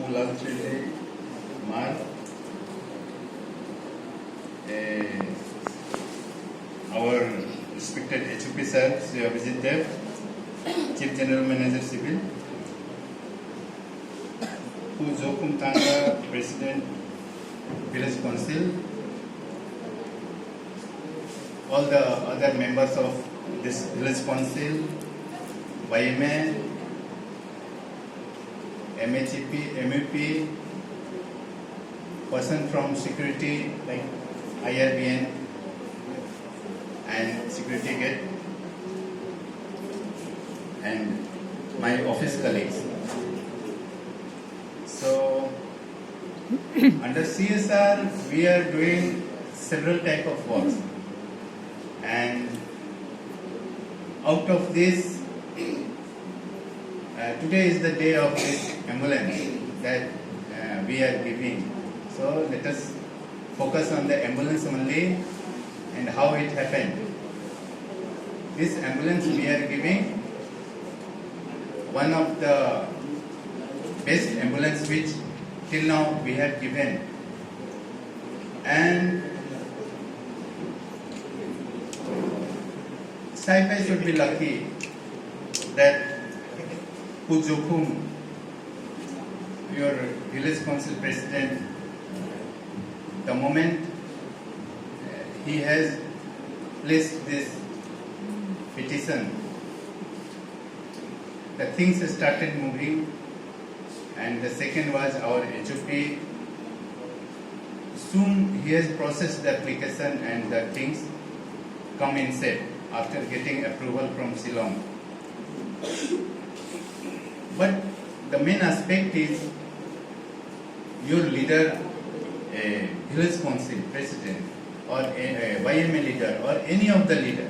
Mar, our respected HOP sir, Sri Abhijit Dev, Chief General Manager Civil, who Jokum Tanga, President, Village Council, all the other members of this Village Council, YMA, MHEP, MEP, person from security like IRBN and security gate, and my office colleagues. So under CSR we are doing several type of works, and out of this today is the day of this ambulance that we are giving. So let us focus on the ambulance only and how it happened. This ambulance we are giving, one of the best ambulance which till now we have given, and Saiphai should be lucky that Pujokum, your village council president, the moment he has placed this petition, the things started moving, and the second was our HOP. Soon he has processed the application and the things come in shape after getting approval from Shillong. But the main aspect is your leader, a village council president or a YMA leader or any of the leader.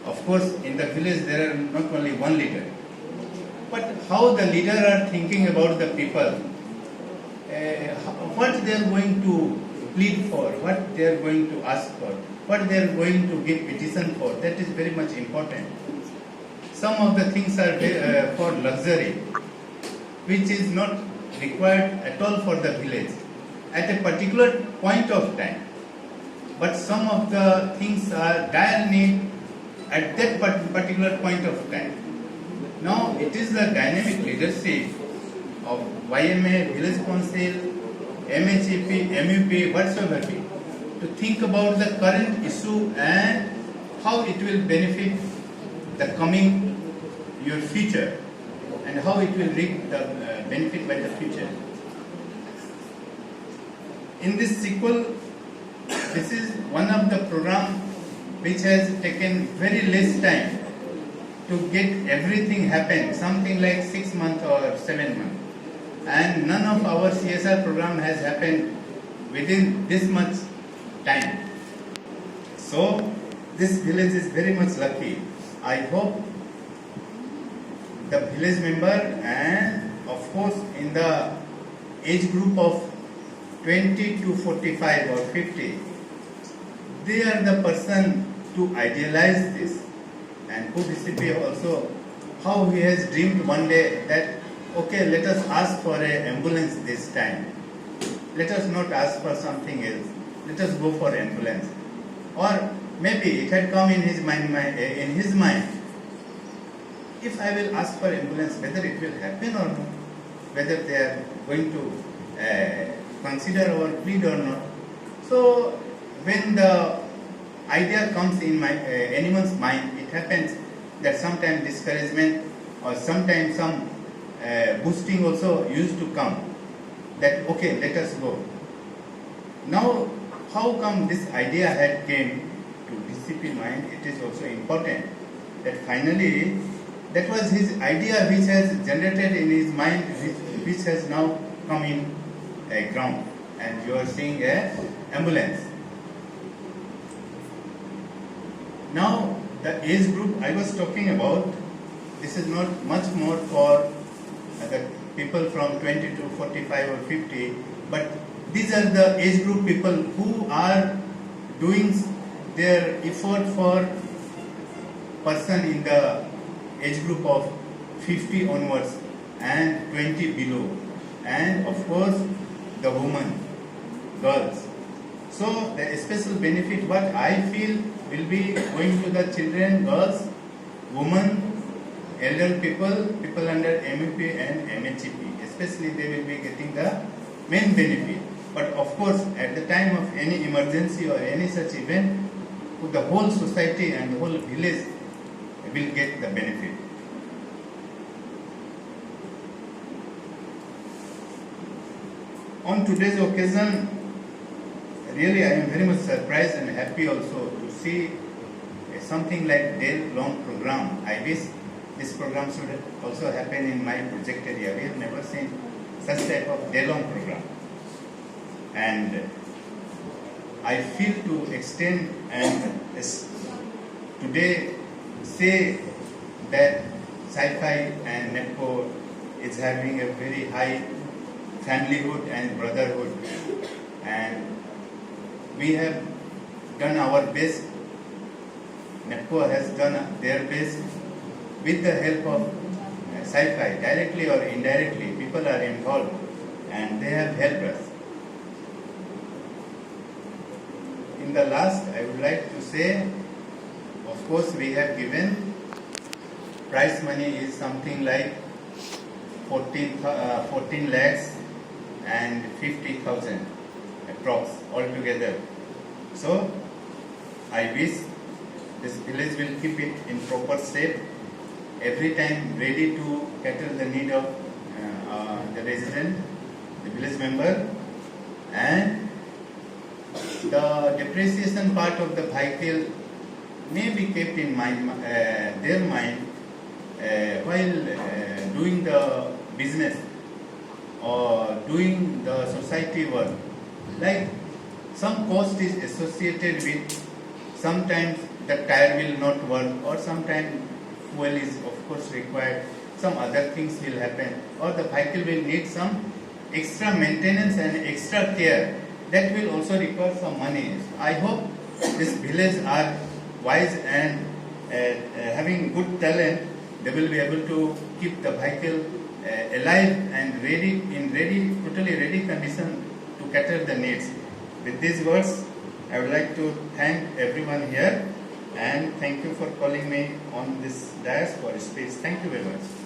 Of course, in the village there are not only one leader, but how the leader are thinking about the people, what they are going to plead for, what they are going to ask for, what they are going to give petition for, that is very much important. Some of the things are for luxury, which is not required at all for the village at a particular point of time. But some of the things are dire need at that particular point of time. Now it is the dynamic leadership of YMA, Village Council, MHEP, MEP, whatsoever be, to think about the current issue and how it will benefit the coming your future and how it will reap the benefit by the future. In this sequel, this is one of the program which has taken very less time to get everything happen, something like 6 months or 7 months. And none of our CSR program has happened within this much time. So this village is very much lucky. I hope the village member and of course in the age group of 20 to 45 or 50, they are the person to idealize this. And PDCP also, how he has dreamed one day that okay, let us ask for an ambulance this time. Let us not ask for something else. Let us go for ambulance. Or maybe it had come in his mind, if I will ask for ambulance, whether it will happen or not, whether they are going to consider our plead or not. So when the idea comes in anyone's mind, it happens that sometimes discouragement or sometimes some boosting also used to come, that okay, let us go. Now how come this idea had came to DCP mind? It is also important that finally that was his idea which has generated in his mind, which has now come in ground, and you are seeing a ambulance. Now the age group I was talking about, this is not much more for the people from 20 to 45 or 50, but these are the age group people who are doing their effort for person in the age group of 50 onwards and 20 below. and of course the women, girls. So the special benefit what I feel will be going to the children, girls, women, elder people, people under MEP and MHEP. Especially they will be getting the main benefit. But of course at the time of any emergency or any such event, the whole society and the whole village will get the benefit. On today's occasion, really I am very much surprised and happy also to see something like day-long program. I wish this program should also happen in my project area. We have never seen such type of day-long program. And I feel to extend and today say that Saiphai and NEEPCO is having a very high familyhood and brotherhood, and we have done our best. NEEPCO has done their best with the help of Saiphai, directly or indirectly. People are involved and they have helped us. In the last, I would like to say, of course, we have given prize money is something like 14 lakhs and 50,000 approx altogether. So I wish this village will keep it in proper shape, every time ready to cater the need of the resident, the village member, and the depreciation part of the vehicle may be kept in mind, their mind while doing the business or doing the society work. Like some cost is associated with, sometimes the tire will not work, or sometimes fuel is of course required, some other things will happen, or the vehicle will need some extra maintenance and extra care. That will also require some money. I hope this village are wise and having good talent. They will be able to keep the vehicle alive and totally ready condition to cater the needs. With these words, I would like to thank everyone here and thank you for calling me on this dais for speech. Thank you very much.